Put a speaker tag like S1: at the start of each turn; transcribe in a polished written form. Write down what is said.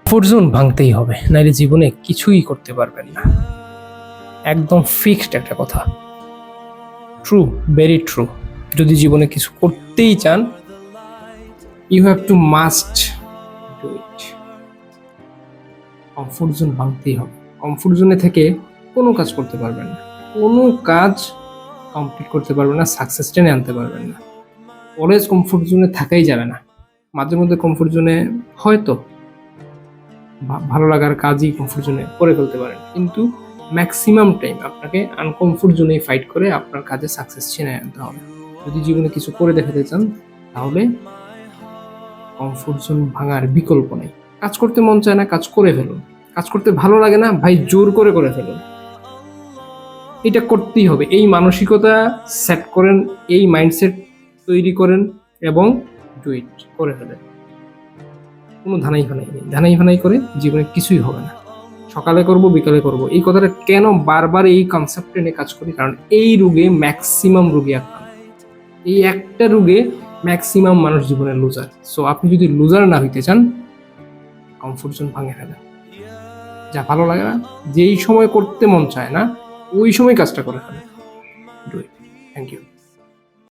S1: Comfort zone ভাঙতেই হবে, নাইলে জীবনে কিছুই করতে পারবেন না। একদম ফিক্সড একটা কথা, ট্রু, ভেরি ট্রু। যদি জীবনে কিছু করতেই চান, you have to must do it. Comfort zone ভাঙতেই হবে। কমফোর্ট জোনে থেকে কোনো কাজ করতে পারবেন না, কোনো কাজ কমপ্লিট করতে পারবেন না, সাকসেস টেনে আনতে পারবেন না। অলওয়েজ কমফোর্ট জোনে থাকাই যাবে না। মাঝে মধ্যে কমফোর্ট জোনে হয়তো ভালো লাগার কাজই কমফোর্ট জোনে করে ফেলতে পারেন, কিন্তু ম্যাক্সিমাম টাইম আপনাকে আনকমফোর্ট জোনেই ফাইট করে আপনার কাজে সাকসেস ছিনে আনতে হবে। যদি জীবনে কিছু করে দেখাতে চান, তাহলে কমফোর্ট জোন ভাঙার বিকল্প নেই। কাজ করতে মন চায় না, কাজ করে ফেলুন। কাজ করতে ভালো লাগে না, ভাই জোর করে ফেলুন। এটা করতেই হবে। এই মানসিকতা সেট করেন, এই মাইন্ডসেট তৈরি করেন এবং ডু ইট, করে ফেলেন। কোনো ধানাই ফানাই নেই। ধানাই ফানাই করে জীবনে কিছুই হবে না। সকালে করব, বিকালে করব, এই কথাটা কেন বারবার এই কনসেপ্টে নিয়ে কাজ করি? কারণ এই রোগে ম্যাক্সিমাম রোগী আক্রান্ত। এই একটা রোগে ম্যাক্সিমাম মানুষ জীবনে লুজার। সো আপনি যদি লুজার না হইতে চান, কমফোর্ট জোন ভাঙে ফেলেন। যা ভালো লাগে না, যেই সময় করতে মন চায় না, ওই সময় কাজটা করে ফেলেন। Do it. Thank you.